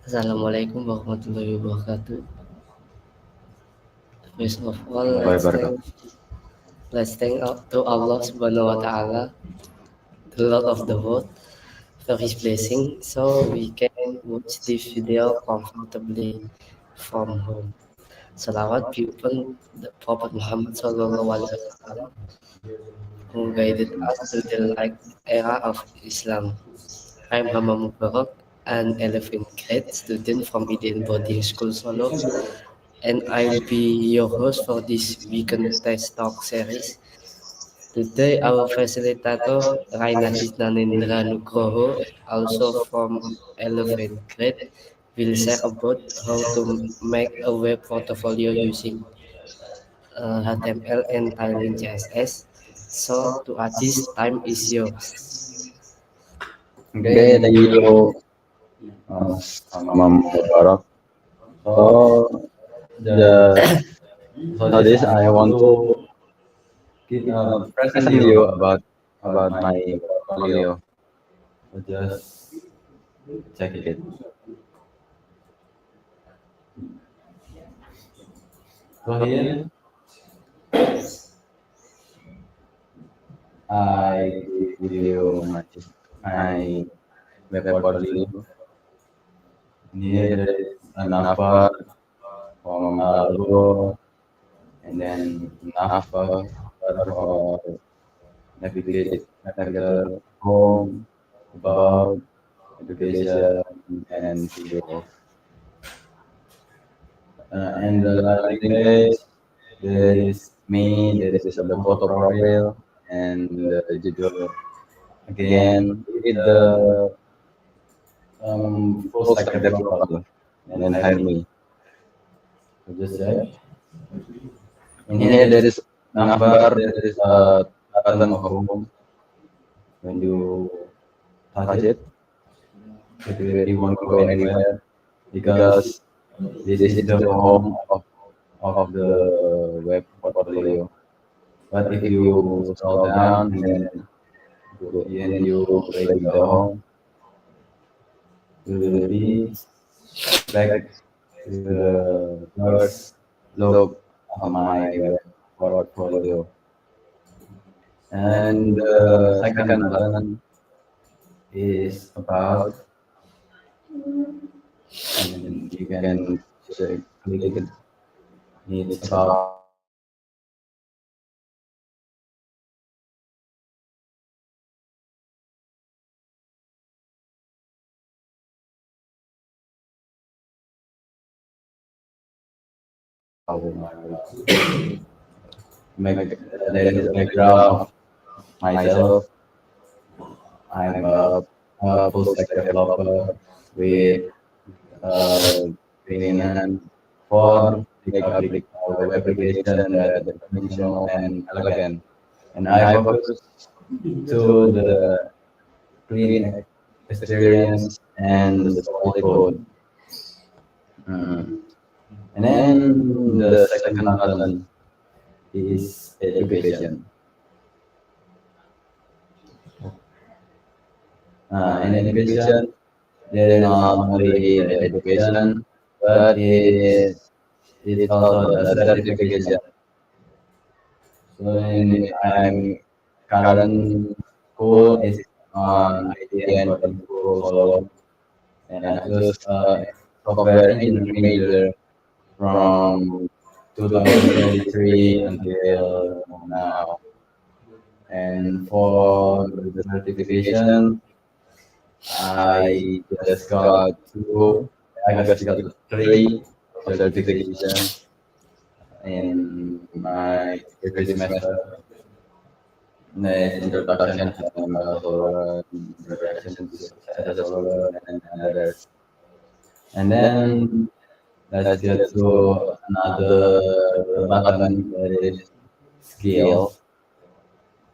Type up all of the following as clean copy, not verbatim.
Assalamualaikum warahmatullahi wabarakatuh. First of all, Wabaratuh. let's thank to Allah Subhanahu wa Ta'ala, the Lord of the world, for His blessing, so we can watch this video comfortably from home. Salawat be upon the Prophet Muhammad Sallallahu Alaihi Wasallam, who guided us to the light era of Islam. I'm Hammam Mubarak, an 11th grade student from Eden Boarding School Solo, and I'll be your host for this weekend test talk series. Today, our facilitator, Rainadiz Danendra Nugroho, also from 11th grade, will share about how to make a web portfolio using HTML and Tailwind CSS. So, to Aziz, time is yours. Okay, thank you, Mubarak. So, the so this I want to present you about my portfolio. So just check it. So here I give you my web portfolio. And here there is a navbar from logo, and then navbar for navigator, home, about, education, and video. And the landing page, there is me, there is the photo profile, and the judul. Again, with the full stack developer, and then hire me. So just check. In here, there is navbar, there is a button of home. When you touch it, you won't go anywhere because this is the home of the web portfolio. But if you scroll down and then you click the home, you will be back to the first look of my web portfolio. And the second button is about, and you can click it. It's about make there is a background of myself. I'm a full stack developer with keinginan for big web application that is functional and elegant. And I focus to the clean experience and the solid code. And then the second button is education. In education, there is not only the education, but it's also the certification. So I'm current school is on IT and coding school Solo, and I choose software engineering major from 2023 until now. And for the certification, I just got three certification in my previous semester. Introduction to HTML, introduction to CSS, and others. And then let's get to another button that is skill.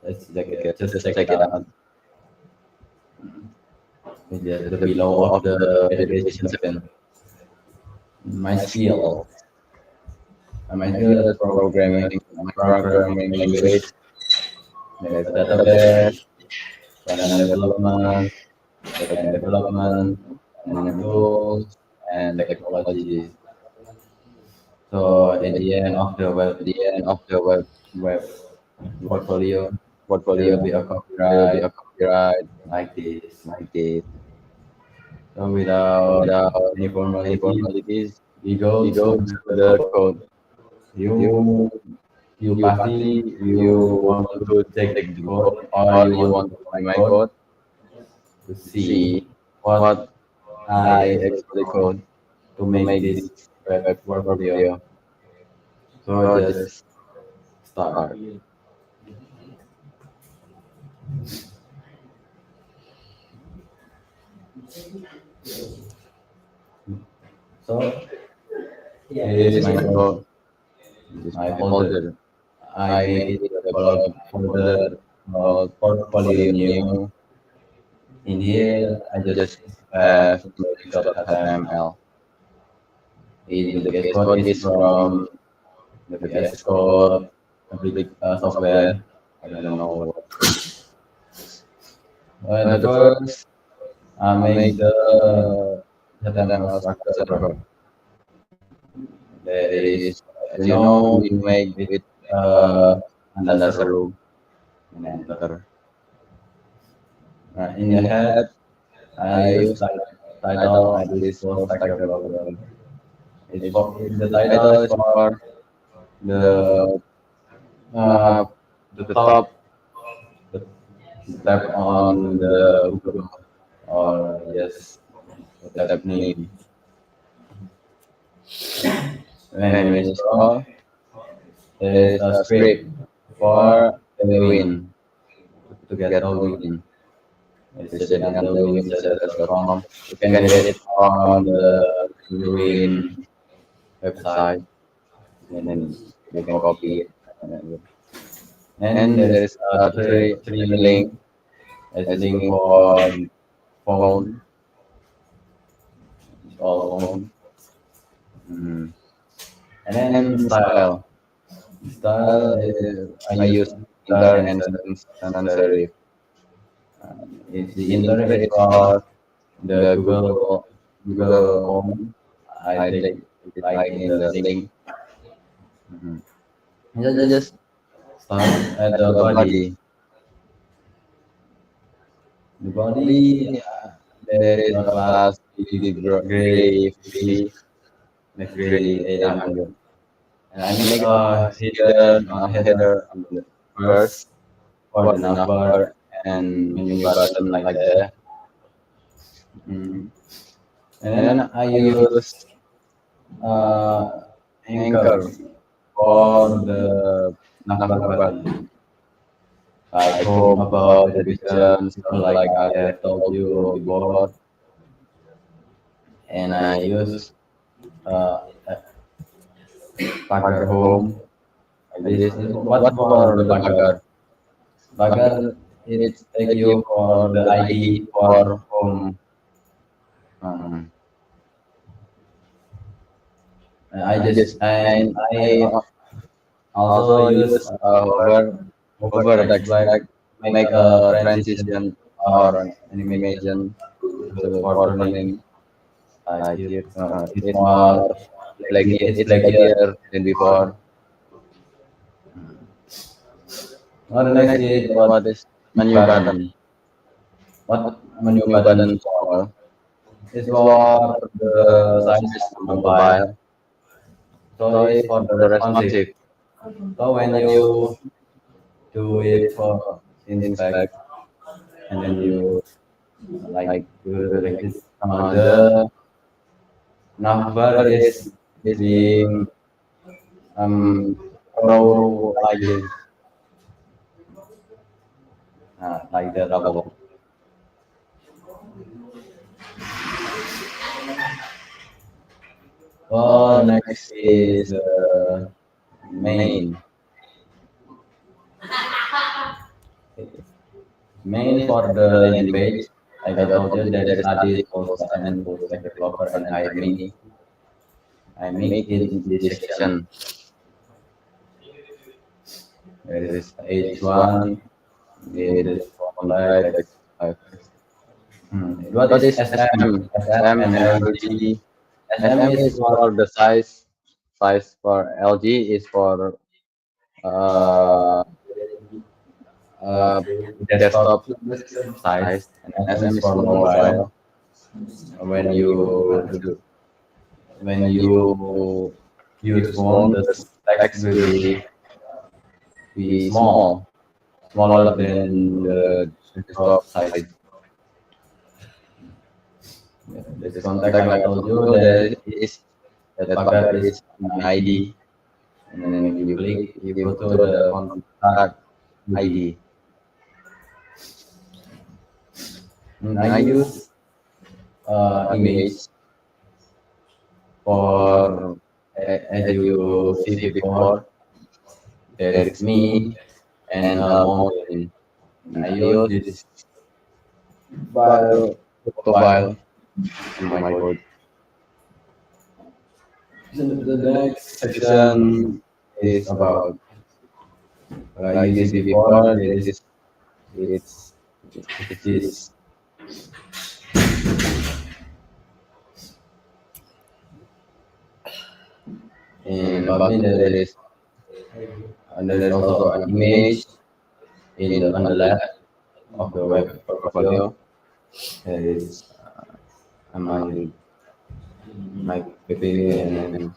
Let's check it out. Just the below of the education section. My skill. My skill is programming, programming language, there's database, front-end development, back-end development, and tools and technologies. So at the end of the The end of the web portfolio, there will portfolio, be a there will be copyright a copyright like this. like this. So without Without any any formalities, formalities, we go we to go the to the code. code. You You you you pasti party, you you want want to to check check the the code code, or or you you want to want to copy copy my my code code to to see see what what I I actually actually code code to to make make this this web web portfolio. portfolio. So So just just start. start. So here Here is is my my code, code. This is my my folder. folder. I I made made it a a folder folder called called portfolio portfolio new. new. In here, I I just just have have index.html. HTML. In the The base base code code is is from from the the VS VS Code Code public software. software. I I don't don't know know what. what. The The first, first, I I make make the the HTML HTML structure structure first. first. There There is, is, as as you you know, know, we we make make with with uh, uh, under row Andasaru and and enter. enter. In the In the head, head, I I use use title title and this this full full stack stack developer. developer. It's It's, for the the title title is is for for the the uh, uh, the the top top the tab on on the the Google or or yes yes the tab tab name. name. When And you when you scroll, scroll, there there is is a a script script for for the the win win to to get get the the win. win. It's It's sitting sitting on on the the win.css.com. win.css.com. You You can can get get it it on on the the win win website. website. And Then then you you can can copy copy it. it. And And there is there is a a three link. link There's as link link for for phone. phone. It's all All phone. phone. Mm. And then And style. style. Style is I I use use inter inter and and sans sans serif. serif. It's the The inter inter is is for for the the Google Google Home. Home. I I take take it it like like in in the the link. link. Mhm. You You just just start at at the the body. body. The body Body, there there is is a a class class with with gray gray 50 50 next gray gray 800. 800. And I I make make a a header hidden on the header header on the first first for the for the navbar navbar and and menu menu button button like like that. that. Mm. And And then then I I use use uh, anchor anchor for for the the navbar navbar button, button. like Like home home about about education, education, stuff stuff like like I I have have told told you you before. before. And I And I use use uh, pagar pagar home home. like Like this. this. What What for the for the pagar? pagar? Pagar Pagar it it take take you you for for the the ID ID for for home. home. Uh, Um, I I just just and and I I also also use use hover over text text like like make make a a transition transition or or animation animation for for turning turning like like it. it. It's It's more more it's it's flakier flakier than before. before. Now the The next next is is what what is menu menu button. button. What menu Menu button button for? for It's is for for the the size size of of the mobile. mobile. So So it's it's for the the responsive. responsive. So when When you you do do it it for inspect inspect and then and you you like like do it like like this. The the navbar number is is being being um row row like like this, this. like that rubble. Next Next is is the main. main. Main Main for for the the landing landing page. page. Like I Like I told you, told you, there is there is Adis, Adis, full stack and and full full stack stack developer, developer and and hire hire me. me. I I make make it it in in this this section. section. There is H1, there is formula text type. What What is is SM? SM? SM SM and and LG. LG. SM SM is is for for the size. Size for LG is for uh, uh, desktop desktop size, and SM is for mobile. mobile. When you when you use phone, the text will be small, smaller than the desktop size. Yeah, this contact, like I told you, there is that pagar is my ID, and then when you click, you go to the contact ID. And I use image for as you see before. There is me and a mountain. And I use this file, photo file in my code. The next section is about like you see before. There is it's it's this. In above me there is also an image in the on the left of the web portfolio. There is my PP, and then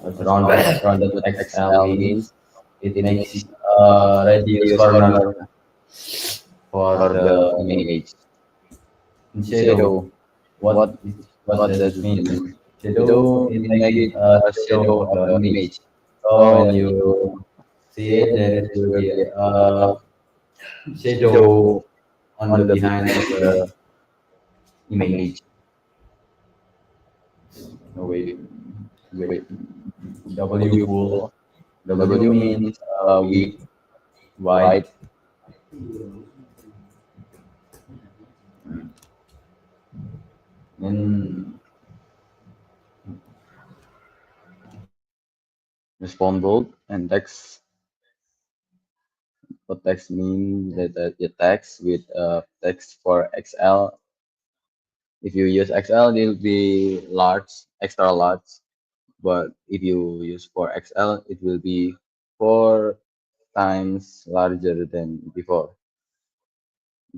it's rounded XL means it makes radius corner for For the the image. In shadow, shadow, what what what what does does it it mean? mean? Shadow, Shadow, it it make make it it a a shadow shadow of of the the image. image. So when So you when you see it, see it, there there will will be be a a shadow shadow on the on the behind of behind of the the image. image. Oh, wait, wait. W W full. full. W W means means width, width, wide. wide. And Respond bold and text. What text mean that the text with text for XL. If you use XL, it will be large, extra large. But if you use for XL, it will be 4 times larger than before.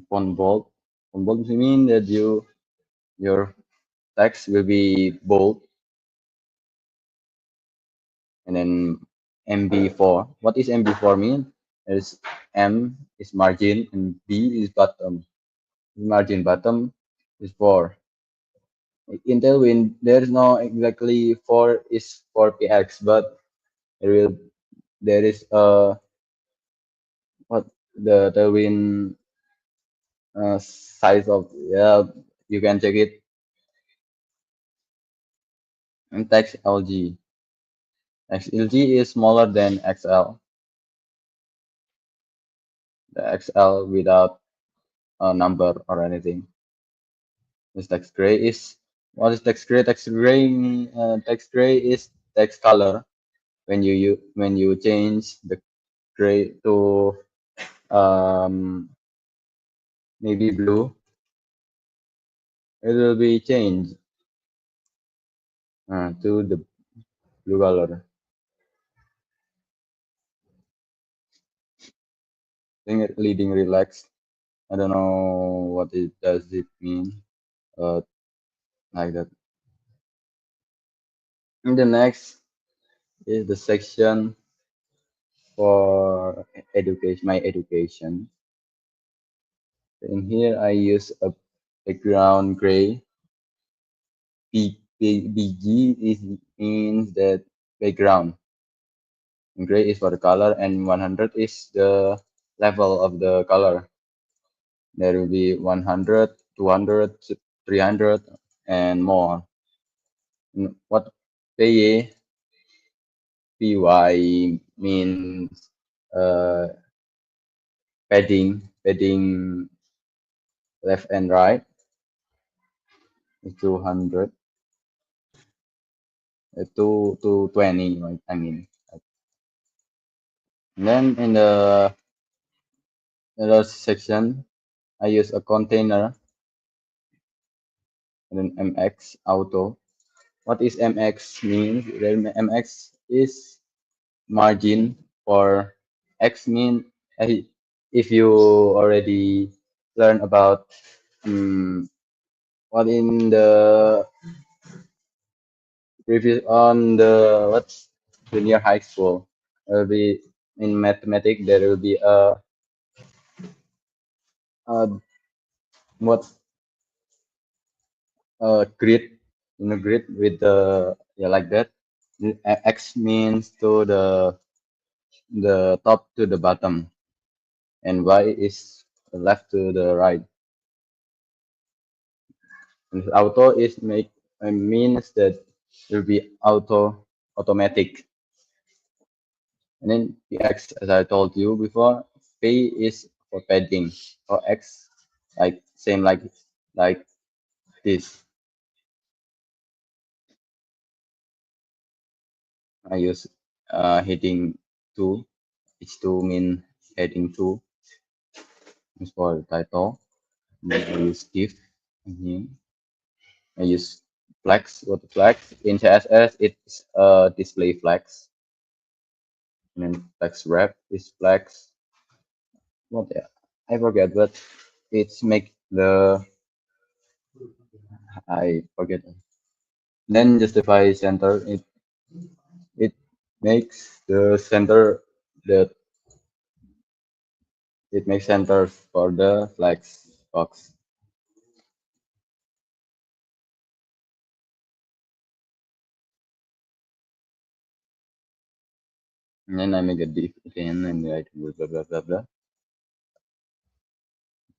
Font bold. Font bold mean that your text will be bold, and then MB4. What is MB4 mean? Is M is margin and B is bottom. Margin bottom is 4. In Tailwind, there is no exactly 4 is 4px, but there will there is what the Tailwind size of, yeah, you can check it. And text LG. Text LG is smaller than XL. The XL without a number or anything. This text gray is, what is text gray? Text gray is text color. When you change the gray to maybe blue, it will be changed to the blue color. Leading relaxed. I don't know what it does it mean. Uh, like that. And the next is the section for education. My education. In here, I use a background gray. BG is means that background. And gray is for the color, and 100 is the level of the color. There will be 100, 200, 300, and more. What PY means padding left and right is 200, 2 to 20. I mean, And then in the last section, I use a container and then MX auto. What is MX means? Then MX is margin for X mean if you already learn about what in the previous on the what's junior high school there will be in mathematics there will be a what grid in a grid with the yeah like that. X means to the top to the bottom and Y is left to the right. And auto is make means that it will be automatic. And then the X, as I told you before, P is for padding. For X, like same like this. I use heading two. H2 mean heading two is for the title. And then I use div. Mhm. I use flex. What flex in CSS? It's display flex. And then flex wrap is flex. What yeah? I forget, but it's make the I forget. Then justify center. It makes the center the it makes center for the flex box. And then I make a div again and write blah blah blah blah blah.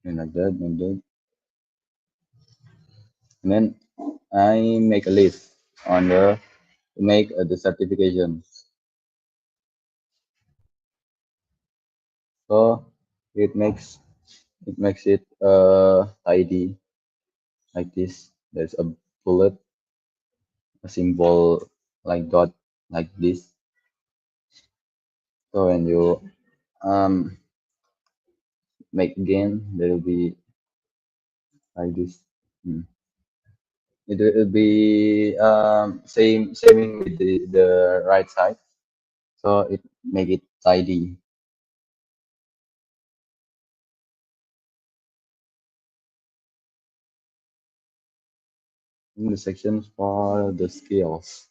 And like that, like that. And then I make a list on the to make the certification. So it makes it tidy like this. There's a bullet, a symbol like dot like this. So when you um make again, there will be like this. Hmm. It will be same with the right side, so it make it tidy. In the sections for the skills,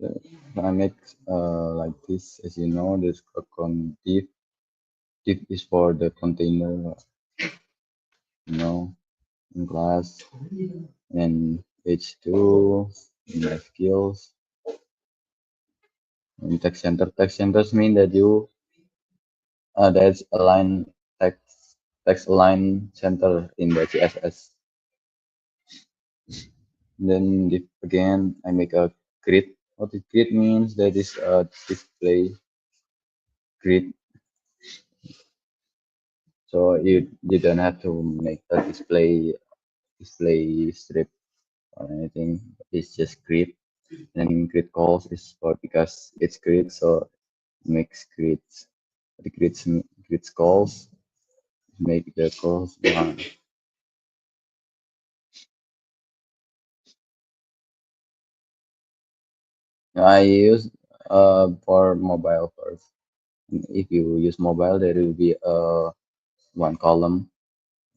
uh, I make like this. As you know, this div. Div is for the container, in class and h2 my skills and text center. Text centers mean that you that's align text align center in the CSS. Then again, I make a grid. What the grid means that is a display grid. So you don't have to make a display strip or anything. It's just grid. And grid calls is for because it's grid, so it makes grids. The grids calls make the calls one. I use for mobile first. If you use mobile, there will be one column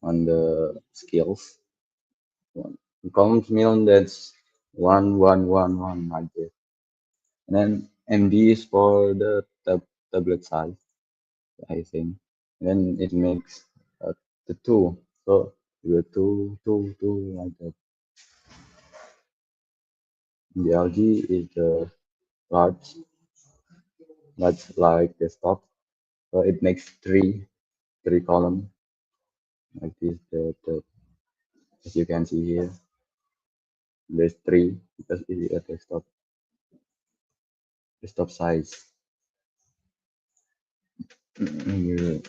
on the skills. One columns mean that's one like this. And then MD is for the tablet size, I think. And then it makes the two. So the two like that. The LG is the large, like desktop. So it makes three column like this. As you can see here, there's three because it is a desktop size. When you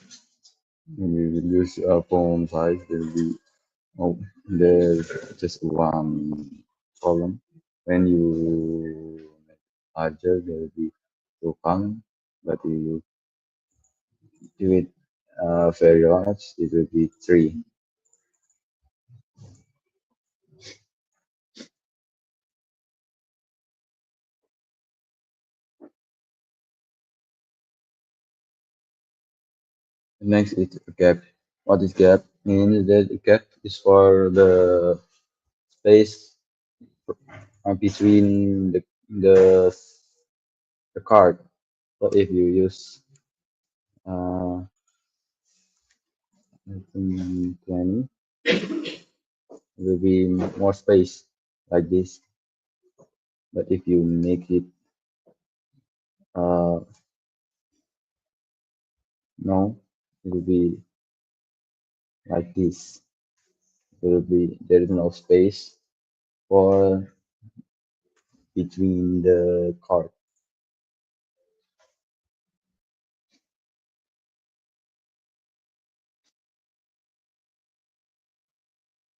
use a phone size, there will be oh there's just one column. when you make larger, there will be two column, but you do it very large, it will be three. Next is gap. What is gap? Means that gap is for the space between the the card. So if you use 20, there will be more space like this. But if you make it uh, no, it will be like this. There is no space for between the card.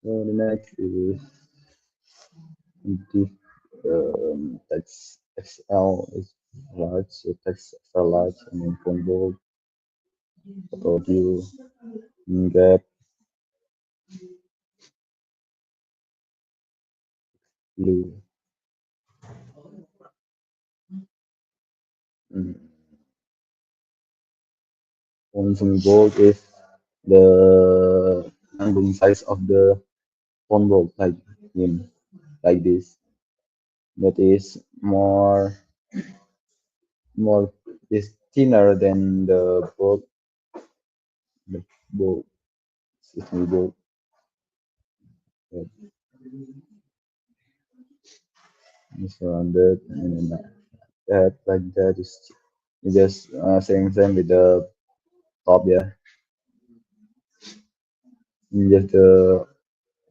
So the next is div text XL is large, so text XL large, and then combo audio gap blue. Mm. Font bold is the handling size of the font bold, like him, like this. That is more is thinner than the bold, excuse me, bold. It's rounded and then that like that is just same with the top, yeah. Just the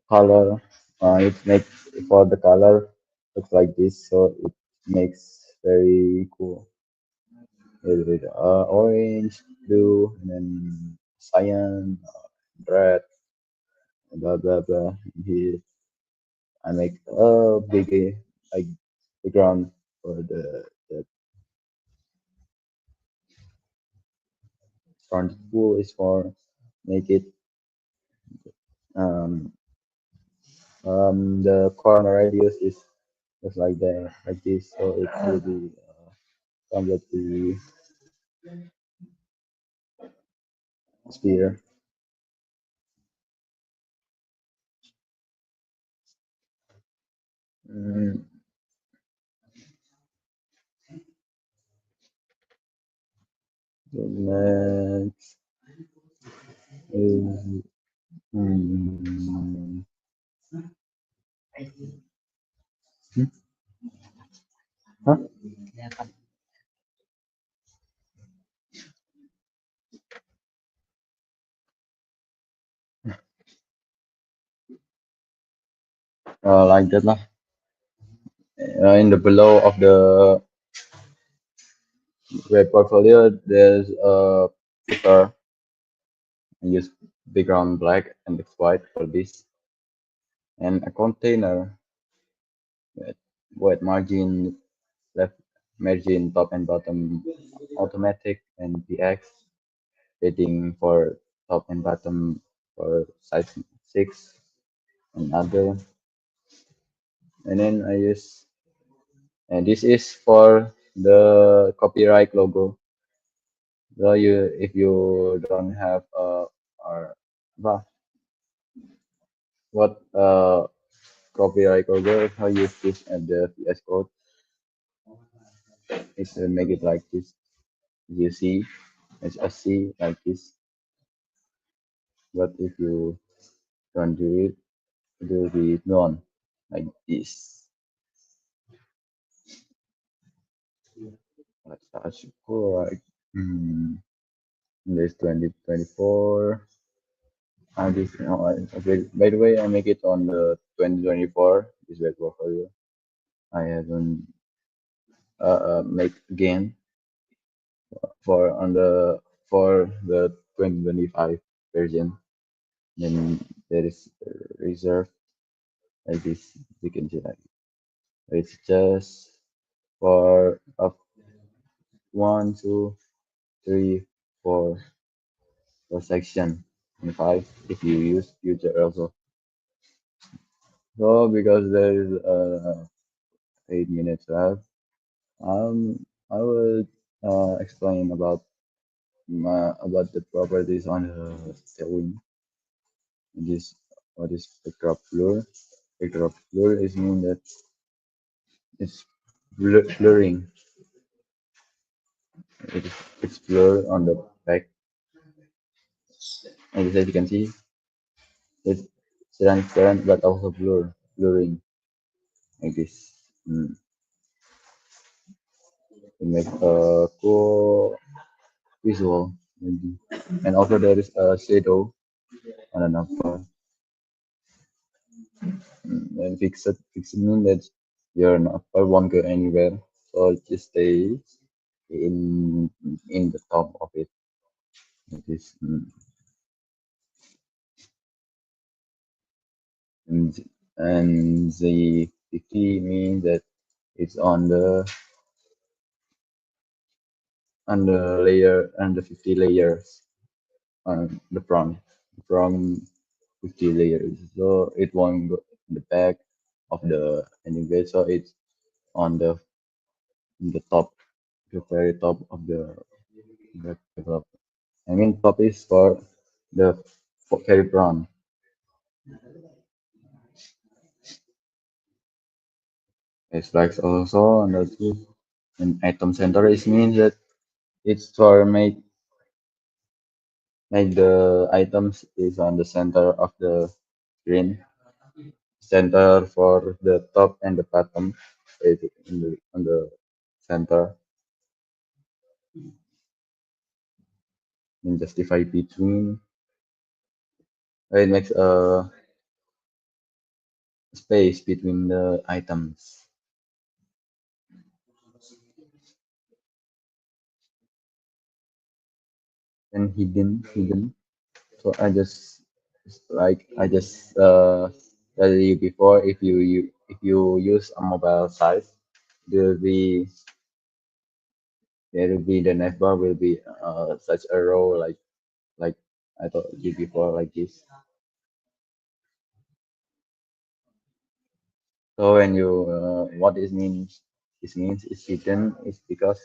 color, it makes for the color looks like this, so it makes very cool with orange, blue, and then cyan, red, blah blah blah. Here I make a big like background for the front pool is for make it um the corner radius is just like that, like this, so it will be completely sphere. Mm, the next is mm, hmm, huh? Like that lah. In the below of the web portfolio, there's a filter. I use background black and it's white for this, and a container with white margin, left margin, top and bottom automatic, and PX padding for top and bottom for size 6 and other. And then I use, and this is for the copyright logo. So if you don't have or bah, what copyright logo, if I use this at the VS Code, it will make it like this. You see, it's a C like this. But if you don't do it, it will be none like this. That's cool. Like, this 2024. This, okay, by the way, I make it on the 2024. This web portfolio. I haven't make again for on the for the 2025 version. Then there is reserved like this. You can see like It's just for up one, two, three, four for section, and five if you use future also. So because there is 8 minutes left, I will explain about the properties on the tailwind. This what is backdrop blur? Backdrop blur is mean that it's blurring. It, it's blur on the back, and as you can see, it's transparent but also blurring like this. To make a cool visual, maybe. And also there is a shadow on the number. And fixed mean that your number won't go anywhere, so just stay in in the top of it. Like this. And the 50 means that it's on the layer and the 50 layers on the front from 50 layers, so it won't go in the back of the anyway, so it's on the top, the very top of the develop. I mean top is for the very front. It's like also on the two, and item center is means that it's for make the items is on the center of the screen, center for the top and the bottom, it in the on the center, and justify between. It makes a space between the items and hidden. So I just tell you before, if you use a mobile site, there will be the navbar will be such a row like I told you before, like this. So when you what this means is hidden is because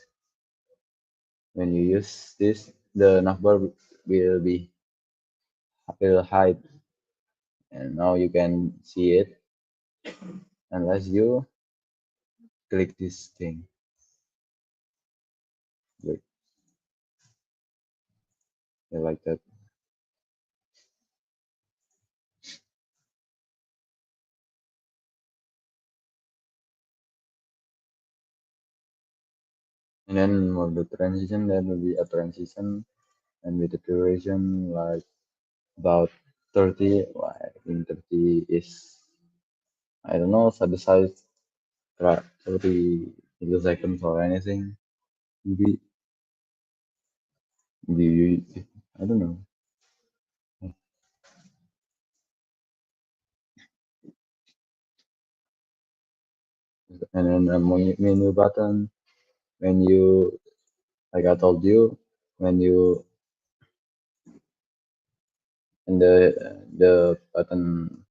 when you use this, the navbar will hide, and now you can see it unless you click this thing, like, like that. And then for the transition, there will be a transition, and with the duration like about 30. Well, I think 30 is, I don't know, set aside 30 milliseconds or anything. Maybe, maybe I don't know. And then a menu button when you, like I told you, when you and the button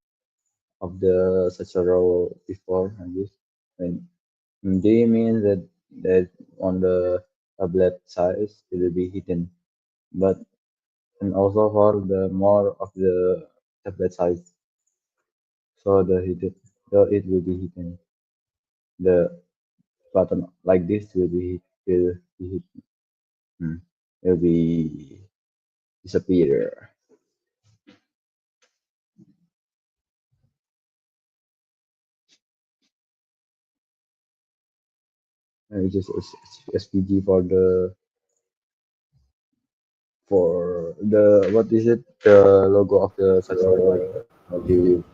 of the such a row before, I guess. And D means that on the tablet size it will be hidden, but and also for the more of the tablet size, so it will be hidden. The button like this will be hidden. Will be disappear. It's just SPG for the what is it, the logo of the such a like you.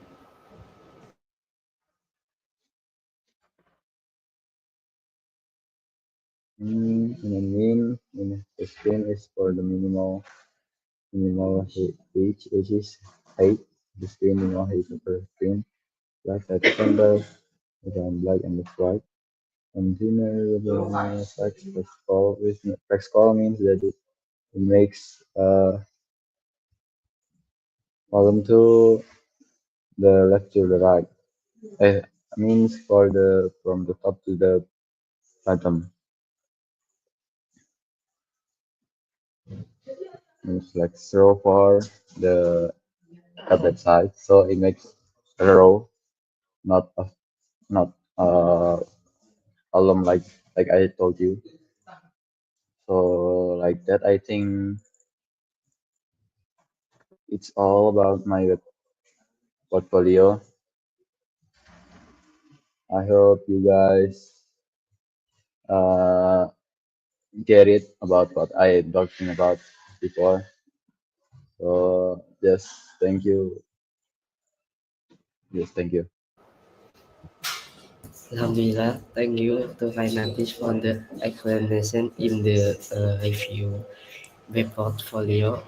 And then the screen is for the height, which is height, the screen minimal height of the screen, plus at the center, background black and left right. Continue the text color. Which text color means that it makes column to the left to the right. Means for the from the top to the bottom. Means like row for the tablet size. So it makes a row, not a not column like I told you. So like that, I think it's all about my web portfolio. I hope you guys uh, get it about what I talking about before. So yes, thank you. Yes, thank you. Alhamdulillah, thank you to Rainadiz for the explanation in the review web portfolio.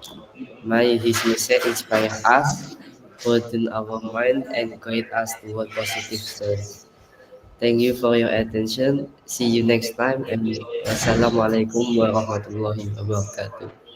May this message inspire us, broaden our mind, and guide us toward positive change. Thank you for your attention. See you next time, and wassalamualaikum warahmatullahi wabarakatuh.